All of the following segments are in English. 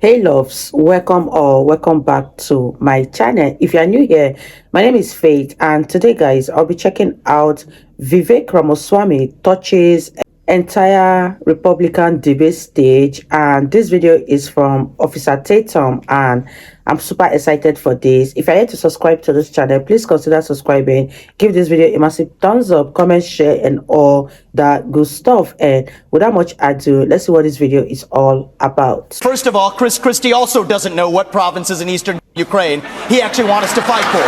Hey loves, welcome or welcome back to my channel. If you are new here, my name is Faith, and today guys, I'll be checking out Vivek Ramaswamy touches entire Republican debate stage, and this video is from Officer Tatum, and I'm super excited for this. If you're yet to subscribe to this channel, please consider subscribing. Give this video a massive thumbs up, comment, share, and all that good stuff. And without much ado, let's see what this video is all about. First of all, Chris Christie also doesn't know what provinces in eastern Ukraine he actually wants us to fight for.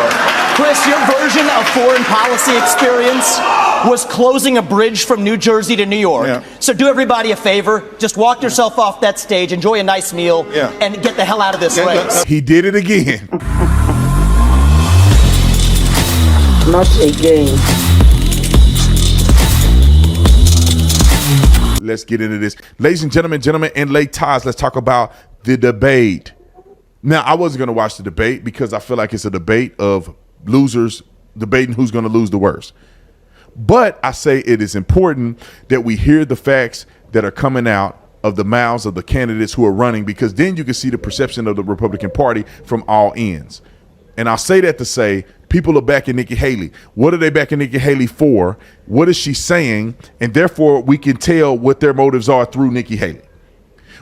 Chris, your version of foreign policy experience was closing a bridge from New Jersey to New York. Yeah. So do everybody a favor, just walk yourself off that stage, enjoy a nice meal, and get the hell out of this race. He did it again. Not again. Let's get into this. Ladies and gentlemen, and ladies, let's talk about the debate. Now, I wasn't going to watch the debate because I feel like it's a debate of losers debating who's going to lose the worst. But I say it is important that we hear the facts that are coming out of the mouths of the candidates who are running, because then you can see the perception of the Republican Party from all ends. And I'll say that to say people are backing Nikki Haley. What are they backing Nikki Haley for? What is she saying? And therefore, we can tell what their motives are through Nikki Haley.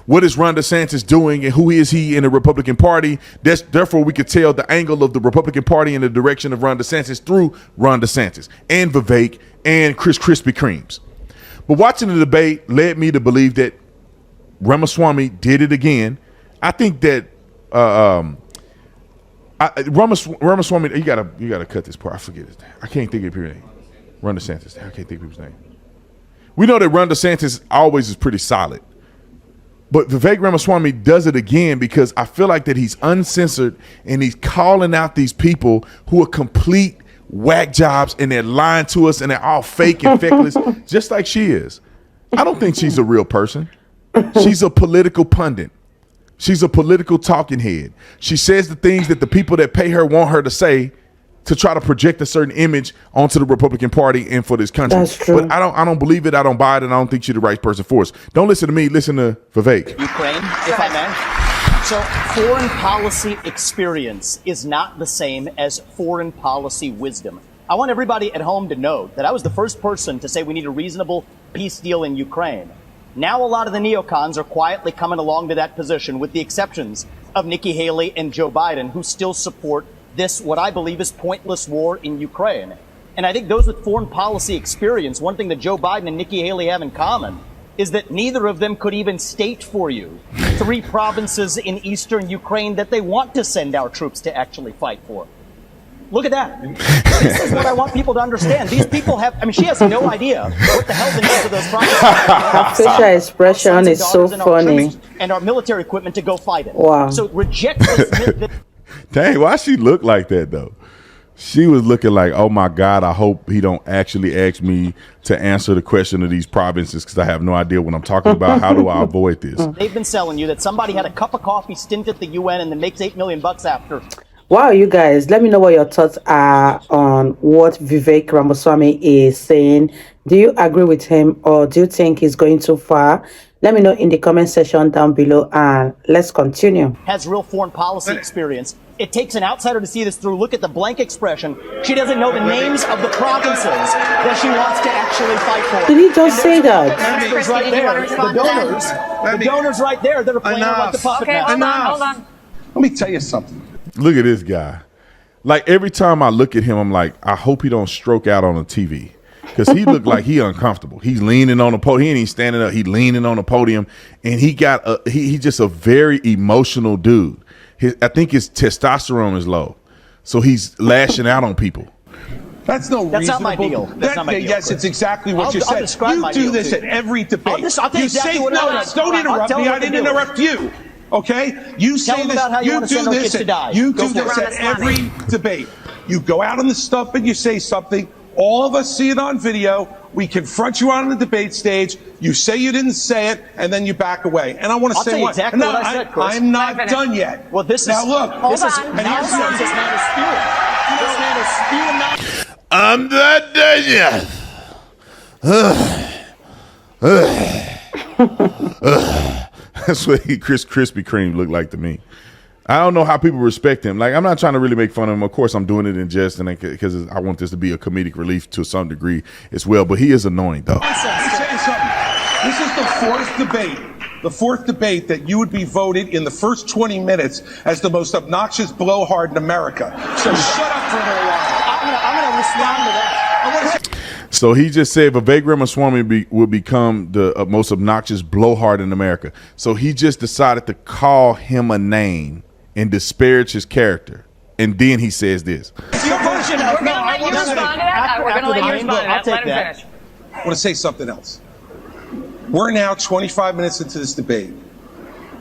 What is Ron DeSantis doing, and who is he in the Republican Party? Therefore, we could tell the angle of the Republican Party in the direction of Ron DeSantis through Ron DeSantis and Vivek and Chris Krispy Kremes. But watching the debate led me to believe that Ramaswamy did it again. I think that Ramaswamy, you gotta cut this part. I forget his name. I can't think of his name. Ron DeSantis. I can't think of his name. We know that Ron DeSantis always is pretty solid. But Vivek Ramaswamy does it again because I feel like that he's uncensored and he's calling out these people who are complete whack jobs, and they're lying to us, and they're all fake and feckless, just like she is. I don't think she's a real person. She's a political pundit. She's a political talking head. She says the things that the people that pay her want her to say to try to project a certain image onto the Republican Party and for this country. That's true. But I don't believe it. I don't buy it, and I don't think she's the right person for us. Don't listen to me. Listen to Vivek. Ukraine, if I may. So foreign policy experience is not the same as foreign policy wisdom. I want everybody at home to know that I was the first person to say we need a reasonable peace deal in Ukraine. Now a lot of the neocons are quietly coming along to that position, with the exceptions of Nikki Haley and Joe Biden, who still support this, what I believe is pointless war in Ukraine. And I think those with foreign policy experience, one thing that Joe Biden and Nikki Haley have in common is that neither of them could even state for you 3 provinces in eastern Ukraine that they want to send our troops to actually fight for. Look at that. This is what I want people to understand. These people have, she has no idea what the hell the names of those provinces are. Facial expression is so funny. And our military equipment to go fight it. Wow. So reject this myth. Dang, why she look like that though? She was looking like, oh my God, I hope he don't actually ask me to answer the question of these provinces, because I have no idea what I'm talking about. How do I avoid this? They've been selling you that somebody had a cup of coffee stint at the UN and then makes $8 million after. Wow, you guys, let me know what your thoughts are on what Vivek Ramaswamy is saying. Do you agree with him, or do you think he's going too far? Let me know in the comment section down below, and let's continue. Has real foreign policy experience. It takes an outsider to see this through. Look at the blank expression. She doesn't know the names of the provinces that she wants to actually fight for. Did he just say that? Right there, the donors right there that are playing her like the puppet master. Hold on. Let me tell you something. Look at this guy. Like every time I look at him, I'm like, I hope he don't stroke out on the TV, because he looked like he uncomfortable. He's leaning on the podium. He ain't even standing up. He leaning on the podium, and he's just a very emotional dude. I think his testosterone is low, so he's lashing out on people. That's no That's not my reasonable. deal. That's not my deal. Yes, it's exactly what you I'll said. describe my You do deal, this too. at every debate. I'll tell you exactly what it is. Don't I'll interrupt tell me. you I what the didn't deal is. interrupt you. Okay? You say them this. about how you wanna send our kids to die. You Go do for this it. at every debate. You go out on the stump and you say something. All of us see it on video. We confront you on the debate stage. You say you didn't say it, and then you back away. And I want to I'll say tell you what? exactly what I said, Chris. I'm not done yet. Well, this is now look. This is on. now here's this man is spewing. This man is spewing now. I'm not done yet. That's what Chris Krispy Kreme looked like to me. I don't know how people respect him. Like, I'm not trying to really make fun of him. Of course, I'm doing it in jest and because I want this to be a comedic relief to some degree as well. But he is annoying, though. Let me say something. This is the fourth debate that you would be voted in the first 20 minutes as the most obnoxious blowhard in America. So shut up for a little while. I'm going to respond to that. So he just said Vivek Ramaswamy will become the most obnoxious blowhard in America. So he just decided to call him a name and disparage his character. And then he says this. Your version of, We're going to let you respond to that. We're going to let you respond to that. Let him finish. I want to say something else. We're now 25 minutes into this debate,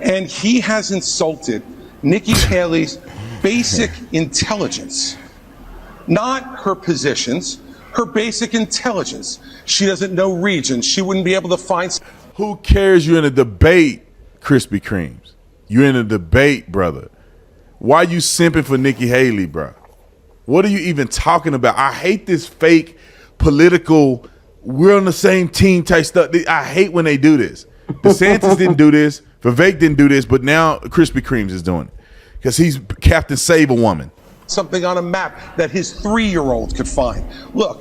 and he has insulted Nikki Haley's basic intelligence, not her positions, her basic intelligence. She doesn't know regions. She wouldn't be able to find. Who cares? You're in a debate, Krispy Kremes. You're in a debate, brother. Why are you simping for Nikki Haley, bro? What are you even talking about? I hate this fake political, we're on the same team type stuff. I hate when they do this. DeSantis didn't do this. Vivek didn't do this, but now Krispy Kremes is doing it because he's Captain Save a Woman. Something on a map that his 3-year-old could find. Look,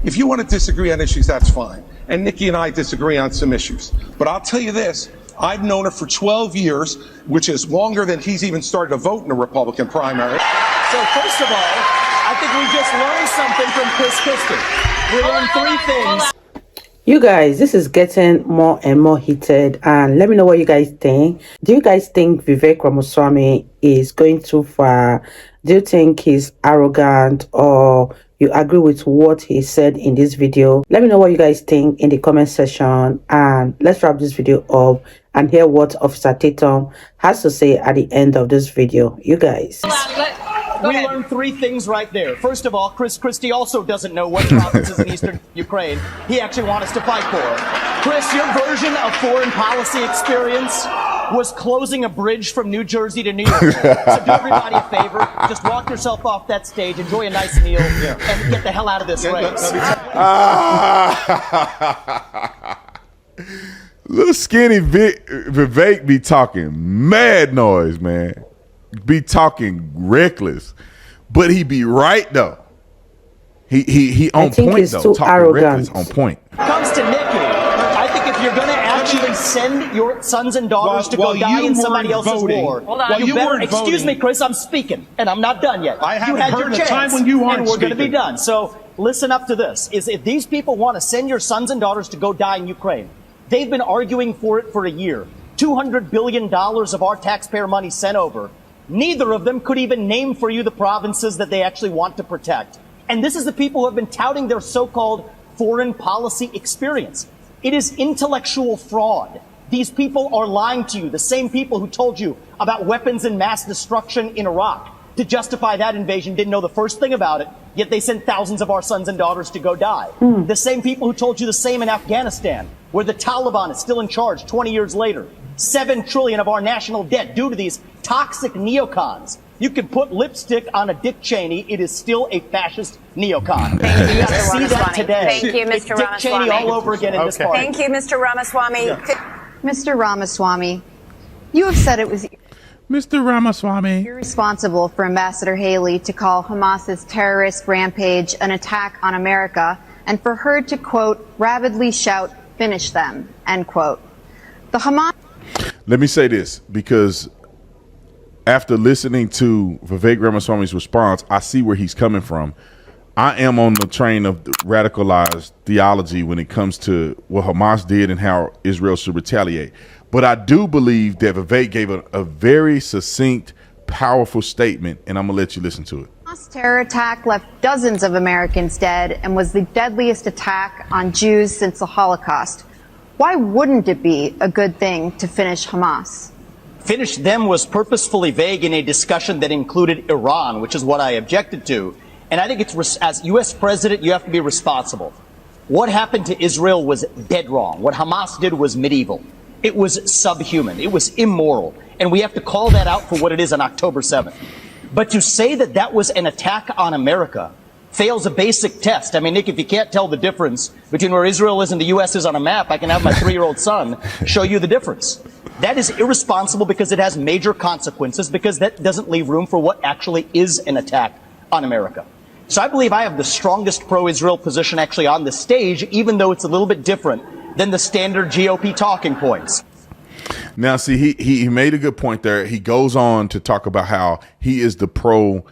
if you want to disagree on issues, that's fine. And Nikki and I disagree on some issues. But I'll tell you this, I've known her for 12 years, which is longer than he's even started to vote in a Republican primary. So first of all, I think we just learned something from Chris Christie. We learned three things. You guys, this is getting more and more heated, and let me know what you guys think. Do you guys think Vivek Ramaswamy is going too far? Do you think he's arrogant, or you agree with what he said in this video? Let me know what you guys think in the comment section, and let's wrap this video up and hear what Officer Tatum has to say at the end of this video. You guys. We learned three things right there. First of all, Chris Christie also doesn't know what provinces in eastern Ukraine he actually wants us to fight for. Chris, your version of foreign policy experience was closing a bridge from New Jersey to New York. So do everybody a favor. Just walk yourself off that stage, enjoy a nice meal, and get the hell out of this race. Little skinny Vivek be talking mad noise, man. Be talking reckless, but he be right though. He on point though. Too talking arrogant. reckless, on point. Comes to Nikki, I think if you're going to actually send your sons and daughters to go die in somebody else's war, you better. Excuse me, Chris, I'm speaking, and I'm not done yet. I haven't you had heard your a chance, time when you aren't and we're going to be speaking. done. So listen up to this: is if these people want to send your sons and daughters to go die in Ukraine, they've been arguing for it for a year. $200 billion of our taxpayer money sent over. Neither of them could even name for you the provinces that they actually want to protect. And this is the people who have been touting their so-called foreign policy experience. It is intellectual fraud. These people are lying to you, the same people who told you about weapons and mass destruction in Iraq. To justify that invasion, didn't know the first thing about it, yet they sent thousands of our sons and daughters to go die. The same people who told you the same in Afghanistan, where the Taliban is still in charge 20 years later. $7 trillion of our national debt due to these toxic neocons. You can put lipstick on a Dick Cheney. It is still a fascist neocon. Thank you, You Mr. see that today. Thank you, Mr. It's Dick Ramaswamy. Cheney all over again in this party. Thank you, Mr. Ramaswamy. Mr. Ramaswamy, you have said it was Mr. Ramaswamy. irresponsible for Ambassador Haley to call Hamas's terrorist rampage an attack on America and for her to, quote, rabidly shout, finish them, end quote. The Hamas... Let me say this, because after listening to Vivek Ramaswamy's response, I see where he's coming from. I am on the train of radicalized theology when it comes to what Hamas did and how Israel should retaliate. But I do believe that Vivek gave a very succinct, powerful statement, and I'm going to let you listen to it. Hamas terror attack left dozens of Americans dead and was the deadliest attack on Jews since the Holocaust. Why wouldn't it be a good thing to finish Hamas? Finish them was purposefully vague in a discussion that included Iran, which is what I objected to. And I think it's, as U.S. president, you have to be responsible. What happened to Israel was dead wrong. What Hamas did was medieval. It was subhuman. It was immoral. And we have to call that out for what it is on October 7th. But to say that that was an attack on America fails a basic test. I mean, Nick, if you can't tell the difference between where Israel is and the U.S. is on a map, I can have my 3-year-old son show you the difference. That is irresponsible because it has major consequences, because that doesn't leave room for what actually is an attack on America. So I believe I have the strongest pro-Israel position actually on the stage, even though it's a little bit different than the standard GOP talking points. Now, see, he made a good point there. He goes on to talk about how he is the pro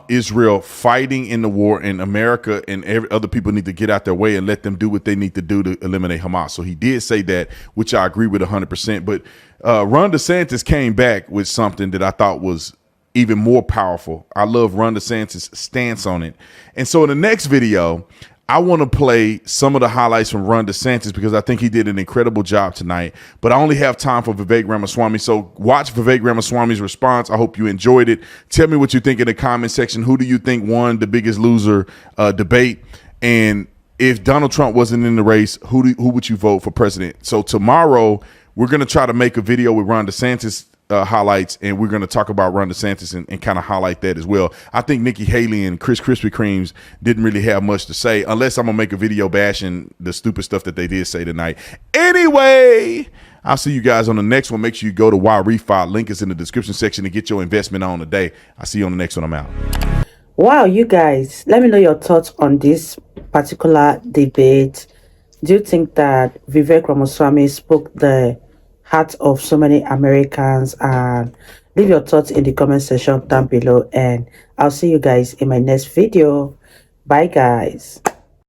Israel fighting in the war, and America and other people need to get out their way and let them do what they need to do to eliminate Hamas. So he did say that, which I agree with 100%. But Ron DeSantis came back with something that I thought was even more powerful. I love Ron DeSantis' stance on it. And so in the next video, I want to play some of the highlights from Ron DeSantis because I think he did an incredible job tonight. But I only have time for Vivek Ramaswamy. So watch Vivek Ramaswamy's response. I hope you enjoyed it. Tell me what you think in the comment section. Who do you think won the Biggest Loser debate? And if Donald Trump wasn't in the race, who would you vote for president? So tomorrow, we're going to try to make a video with Ron DeSantis highlights, and we're going to talk about Ron DeSantis and kind of highlight that as well. I think Nikki Haley and Chris Krispy Kremes didn't really have much to say, unless I'm going to make a video bashing the stupid stuff that they did say tonight. Anyway, I'll see you guys on the next one. Make sure you go to YRefi. Link is in the description section to get your investment on today. I'll see you on the next one. I'm out. Wow, you guys, let me know your thoughts on this particular debate. Do you think that Vivek Ramaswamy spoke the heart of so many Americans? And leave your thoughts in the comment section down below, and I'll see you guys in my next video. Bye guys.